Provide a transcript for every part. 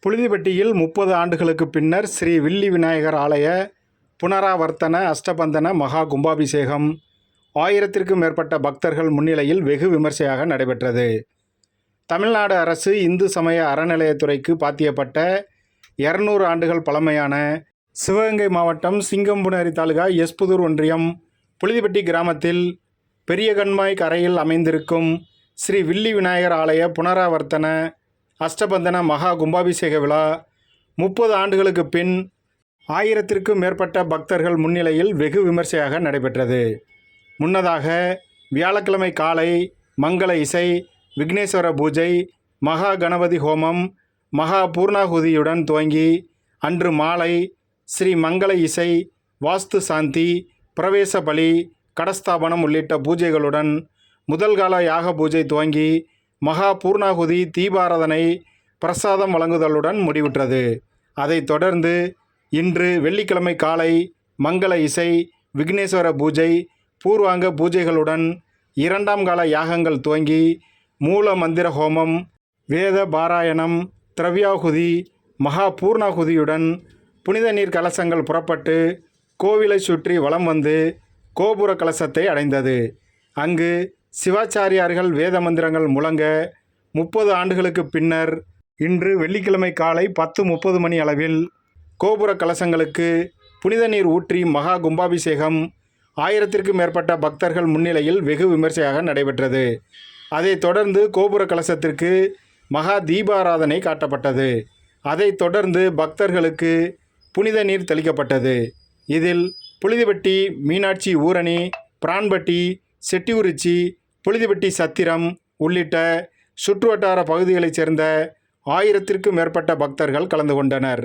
புழுதிப்பட்டியில் 30 ஆண்டுகளுக்கு பின்னர் ஸ்ரீ வில்லி விநாயகர் ஆலய புனராவர்த்தன அஷ்டபந்தன மகா கும்பாபிஷேகம் 1000க்கும் மேற்பட்ட பக்தர்கள் முன்னிலையில் வெகு விமர்சையாக நடைபெற்றது. தமிழ்நாடு அரசு இந்து சமய அறநிலையத்துறைக்கு பாத்தியப்பட்ட 200 ஆண்டுகள் பழமையான சிவகங்கை மாவட்டம் சிங்கம்புணரி தாலுகா எஸ்புதூர் ஒன்றியம் புழுதிப்பட்டி கிராமத்தில் பெரிய கண்மாய் கரையில் அமைந்திருக்கும் ஸ்ரீ வில்லி விநாயகர் ஆலய புனராவர்த்தன அஷ்டபந்தன மகா கும்பாபிஷேக விழா 30 ஆண்டுகளுக்கு பின் 1000க்கும் மேற்பட்ட பக்தர்கள் முன்னிலையில் வெகு விமர்சையாக நடைபெற்றது. முன்னதாக வியாழக்கிழமை காலை மங்கள இசை, விக்னேஸ்வர பூஜை, மகா கணபதி ஹோமம், மகா பூர்ணாகுதியுடன் துவங்கி அன்று மாலை ஸ்ரீ மங்கள இசை, வாஸ்து சாந்தி, பிரவேச பலி, கடஸ்தாபனம் உள்ளிட்ட பூஜைகளுடன் முதல்கால யாக பூஜை துவங்கி மகா பூர்ணாகுதி, தீபாராதனை, பிரசாதம் வழங்குதலுடன் முடிவுற்றது. அதைத் தொடர்ந்து இன்று வெள்ளிக்கிழமை காலை மங்கள இசை, விக்னேஸ்வர பூஜை, பூர்வாங்க பூஜைகளுடன் 2ஆம் கால யாகங்கள் துவங்கி மூல மந்திர ஹோமம், வேத பாராயணம், திரவியாகுதி, மகா பூர்ணாகுதியுடன் புனித நீர் கலசங்கள் புறப்பட்டு கோவிலை சுற்றி வலம் வந்து கோபுர கலசத்தை அடைந்தது. அங்கு சிவாச்சாரியார்கள் வேத மந்திரங்கள் முழங்க 30 ஆண்டுகளுக்கு பின்னர் இன்று வெள்ளிக்கிழமை காலை 10:30 மணி அளவில் கோபுர கலசங்களுக்கு புனித நீர் ஊற்றி மகா கும்பாபிஷேகம் 1000க்கும் மேற்பட்ட பக்தர்கள் முன்னிலையில் வெகு விமர்சையாக நடைபெற்றது. அதைத் தொடர்ந்து கோபுர கலசத்திற்கு மகா தீபாராதனை காட்டப்பட்டது. அதைத் தொடர்ந்து பக்தர்களுக்கு புனித நீர் தெளிக்கப்பட்டது. இதில் புழுதிப்பட்டி, மீனாட்சி ஊரணி, பிரான்பட்டி, செட்டிக்குறிச்சி, புழுதிப்பட்டி சத்திரம் உள்ளிட்ட சுற்றுவட்டார பகுதிகளைச் சேர்ந்த 1000க்கும் மேற்பட்ட பக்தர்கள் கலந்து கொண்டனர்.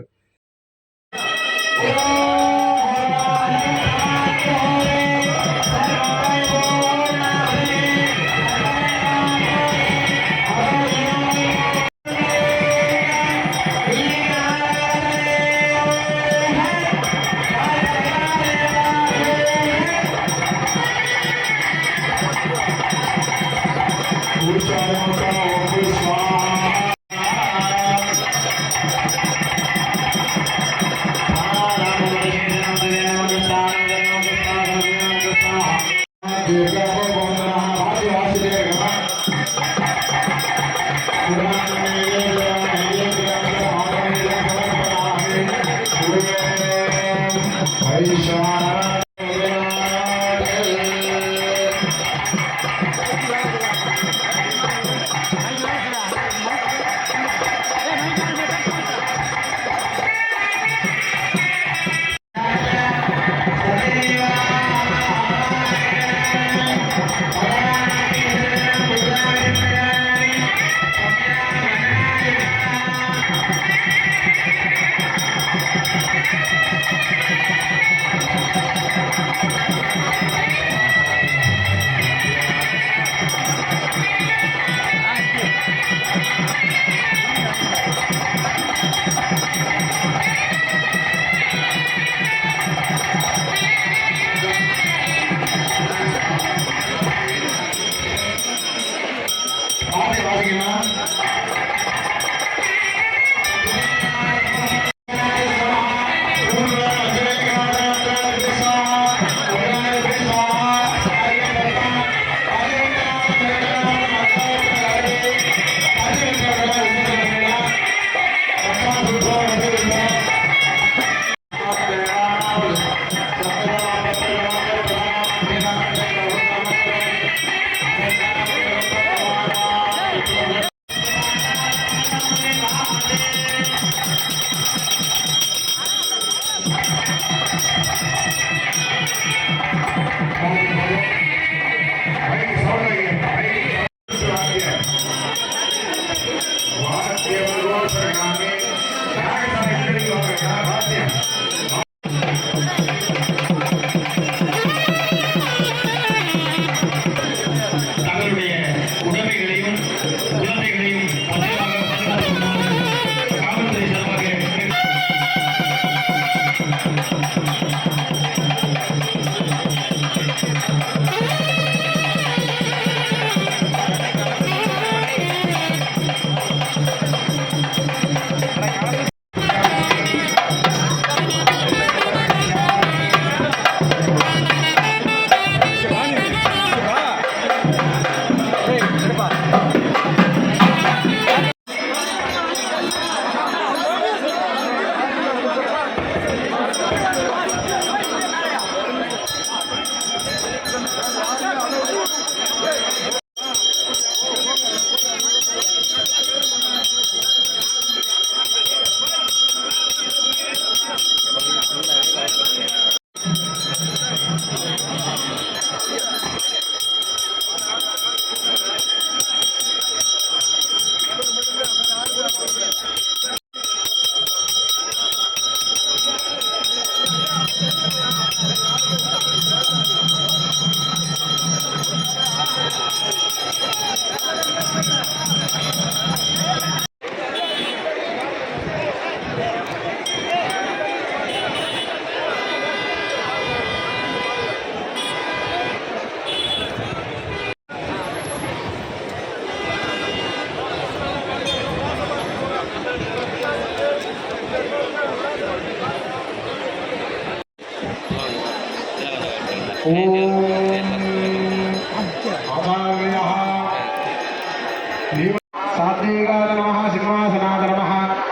सात्विकाय नमः सिंहासनाय नमः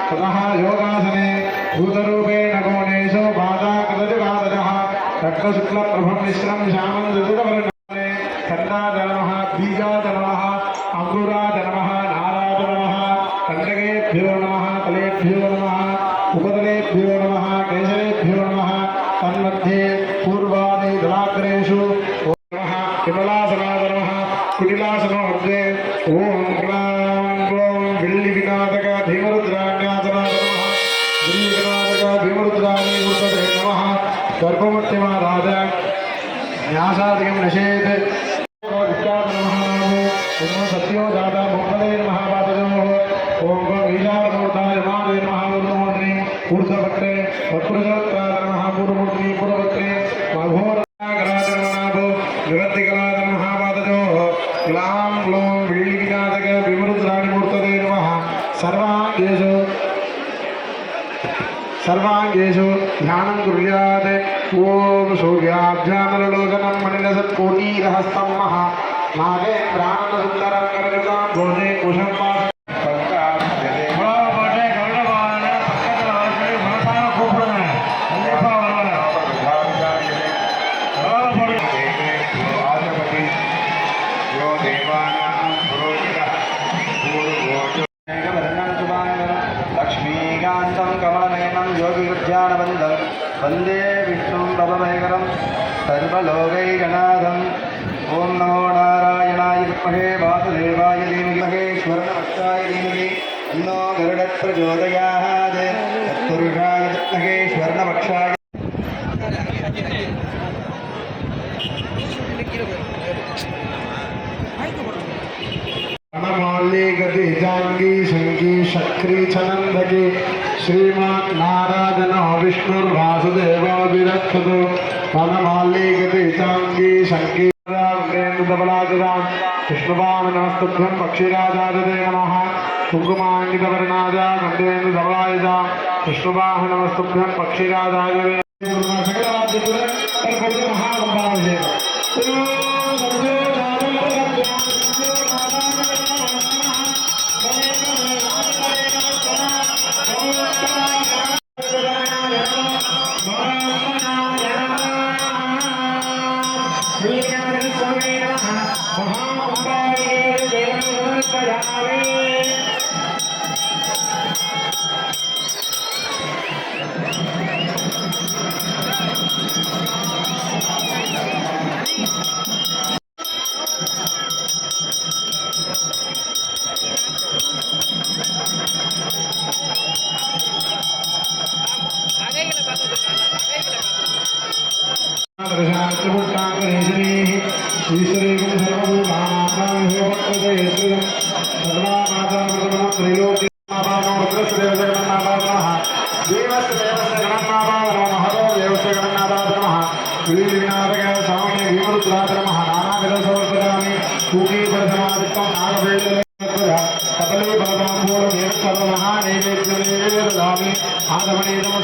ततः योगासने भूतरूपेण कोणेषु बाधाकृतजुगादजः रक्तशुक्लप्रभं मिश्रं श्यामं ऋतुवर्णने खण्डाय नमः बीजाय नमः अङ्कुराय नमः नाराय नमः कण्डकेभ्यो नमः तलेभ्यो नमः उपतलेभ्यो नमः केशरेभ्यो नमः तन्मध्ये पूर्वादि दलाग्रेषु नमः विमलासनाय नमः कुटिलासनो मध्ये ॐ क्लां क्लों विल्लिविनादक भीमरुद्राण्यासनाय नमः विल्लिविनादक भीमरुद्राणि मूर्तये नमः गर्भमत्यमादाय न्यासादिकं नशेत् सत्यो जाता मोक्षदे नमः पादयोः ॐ ईशानमूर्ताय मादे नमः ऊर्ध्वमूर्ध्नि ऊर्ध्ववक्त्रे वक्त्रजोत्ताय नमः पूर्वमूर्ध्नि पूर्ववक्त्रे मघोरागराज नमः निरतिकराज नमः पादयोः क्लां क्लों विल्लिविनादक विमरुद्राणि मूर्तये नमः सर्वाङ्गेषु ध्यानं कुर्यात् ॐ सूर्याभ्यामलोकनं मणिलसत्कोटीरहस्तं महा नागेन्द्रानन्दसुन्दरं करयुगां भोजे कुशं लक्ष्मीकान्तं कमलनयनं योगिविद्यानवन्दं वन्दे विष्णुं भवभयकरं सर्वलोकैकनाथम् ॐ नमो नारायणाय विद्महे वासुदेवाय धीमहि महेश्वरनमस्ताय धीमहि तन्नो गरुडः प्रचोदयात् तत्पुरुषाय विद्महे स्वर्णपक्षाय गति जांगी शंकी शक्री छनंदकी श्रीमान नारायण विष्णुर्वासुदेव विरक्षतु वनमाली गति जांगी शंकी विष्णुवामनस्तुभ्यं पक्षिराजादते नमः कुङ्कुमाङ्गितवर्णाय गन्धेन्दुधवलाय विष्णुवाहनमस्तुभ्यं पक्षिराजाय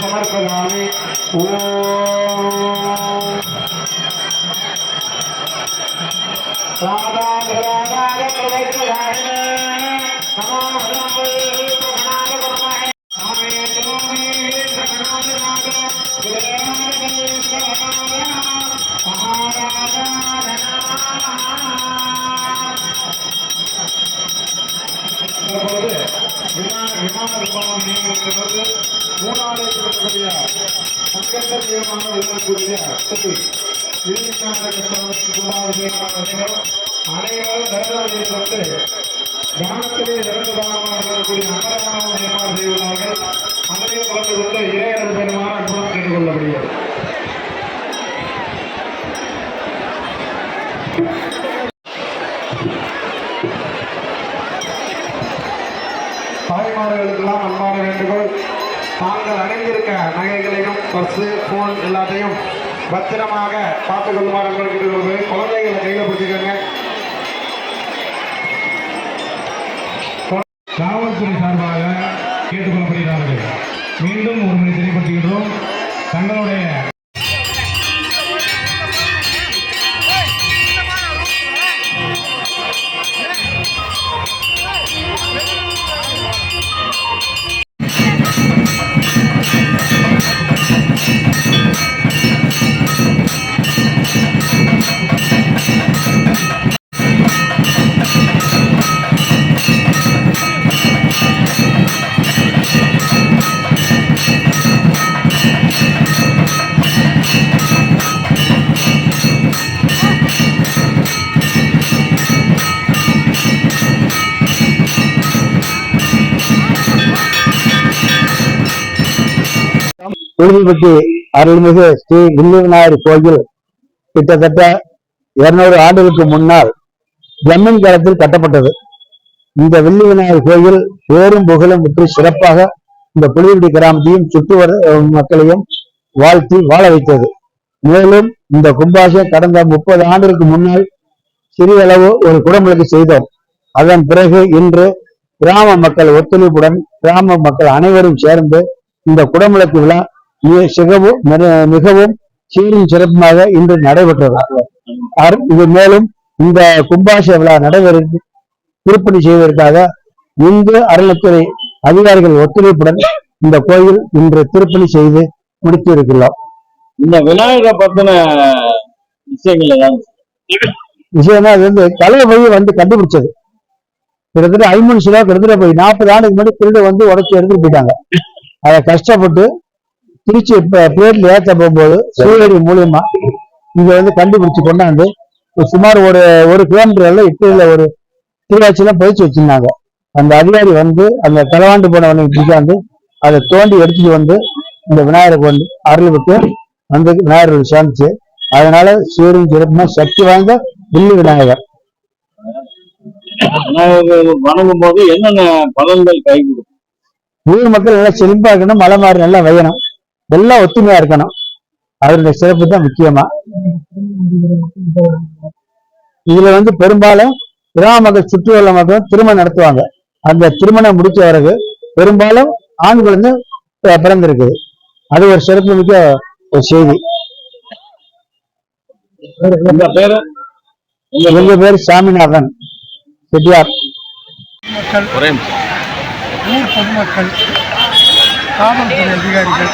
समर्पयामि கிராமத்திலே இறந்து தானமாகக்கூடிய அன்னதானம் ஏற்பாடு செய்வார்கள். அதனையும் கலந்து கொண்டு இறையரசு பெருமாறு அன்புடன் கேட்டுக்கொள்ளப்படுகிறது. தாய்மார்களுக்கெல்லாம் அன்பான வேண்டுகோள், தாங்கள் அணிந்திருக்க நகைகளையும் பர்ஸு போன் எல்லாத்தையும் பத்திரமாக பார்த்துக் கொள்ளுமாறு கேட்டுக்கொள்வது. குழந்தைகளை கையில் பிடிச்சிக்கோங்க. காவல்துறை சார்பாக கேட்டுக்கொள்ளப்படுகிறார்கள். மீண்டும் ஒரு முறை தெளிவுபடுத்துகின்றோம். தங்களுடைய புழுதிப்பட்டி அருள்மிகு ஸ்ரீ வில்லி விநாயகர் கோயில் கிட்டத்தட்ட 200 ஆண்டுகளுக்கு முன்னால் ஜமீன் காலத்தில் கட்டப்பட்டது. இந்த வில்லி விநாயகர் கோயில் பேரும் புகழும் பெற்று சிறப்பாக இந்த புழுதிப்பட்டி கிராமத்தையும் சுற்றுவர மக்களையும் வாழ்த்தி வாழ வைத்தது. மேலும் இந்த கும்பாபிஷேகம் கடந்த 30 ஆண்டுகளுக்கு முன்னால் சிறிய அளவு ஒரு குடமுழுக்கு செய்தோம். அதன் பிறகு இன்று கிராம மக்கள் ஒத்துழைப்புடன் கிராம மக்கள் அனைவரும் சேர்ந்து இந்த குடமுழுக்கு விழா மிகவும் சீரும் சிறப்புமாக இன்று நடைபெற்றது. இது மேலும் இந்த கும்பாபிஷேக விழா நடைபெறும் திருப்பணி செய்வதற்காக இந்து அறநிலைத்துறை அதிகாரிகள் ஒத்துழைப்புடன் இந்த கோயில் இன்று திருப்பணி செய்து முடித்து இருக்கிறோம். இந்த விநாயகரை பத்தின விஷயம்னா அது கலையை போய் கண்டுபிடிச்சது. கிட்டத்தட்ட 5 சிலோ கிட்டத்தட்ட போய் 40 ஆண்டுக்கு முன்னாடி திருடு உடச்சி எடுத்துட்டு போயிட்டாங்க. அதை கஷ்டப்பட்டு திருச்சி பிளேட்ல ஏற்ற போகும்போது சூழலி மூலியமா இங்க கண்டுபிடிச்சு கொண்டாந்து சுமார் ஒரு கிலோமீட்டர்ல இப்ப ஒரு திருவாச்சிலாம் பதிச்சு வச்சிருந்தாங்க. அந்த அதிகாரி அந்த தலைவாண்டு போனவனை பிடிக்காந்து அதை தோண்டி எடுத்துட்டு இந்த விநாயகரை அருள் விட்டு விநாயகர்கள் சேர்ந்துச்சு. அதனால சீரும் சிறப்புமா சக்தி வாய்ந்த வில்லி விநாயகர். வணங்கும் போது என்னென்ன பலன்கள் கை கொடுக்கும்? ஊர் மக்கள் நல்லா செழிப்பா இருக்கணும், மலை மாறி நல்லா வையணும், எல்லாம் ஒத்துமையா இருக்கணும். அதனுடைய சிறப்பு தான் முக்கியமா. இதுல பெரும்பாலும் கிராம மக்கள் சுற்றுலா மக்கள் திருமணம் நடத்துவாங்க. அந்த திருமணம் முடிச்ச பிறகு பெரும்பாலும் ஆண் குழந்தை பிறந்திருக்குது. அது ஒரு சிறப்பு மிக்க ஒரு செய்தி. எங்க பேர் சாமிநாதன் செட்டியார். ஊர் பொதுமக்கள், காவல்துறை அதிகாரிகள்,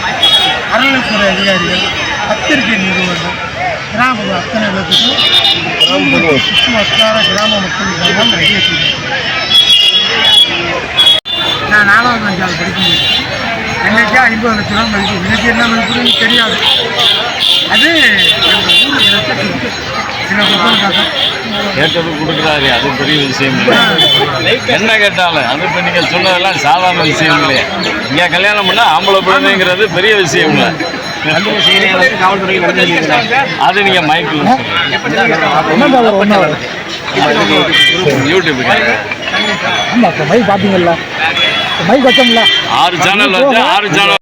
அறநிலைத்துறை அதிகாரிகள், பத்திரிகை நிறுவனம், கிராம அத்தனை பேருக்கும் சுற்று வட்டார கிராம மக்கள் நிறைய நான் 4வது பஞ்சாயத்து படிக்கும்போது என்னைக்கே 50 லட்ச ரூபா மதிப்பு. இன்னைக்கு என்ன மதிப்புன்னு தெரியாது. அது எங்கள் ஊருக்கு கிடைச்ச கேட்டது கொடுக்குறாரு, அது பெரிய விஷயம் இல்லை. என்ன கேட்டாலும் அது இப்போ நீங்கள் சொன்னதெல்லாம் சாதாரண விஷயம் இல்லையா? இங்கே கல்யாணம் பண்ணால் ஆம்பளை பிள்ளைங்கிறது பெரிய விஷயம் இல்லை. அது நீங்கள் மைக்கில் யூடியூப் மைக் பார்த்தீங்களா? மைக் வச்சோம்ல 6 சேனல் வச்சு 6 சேனல்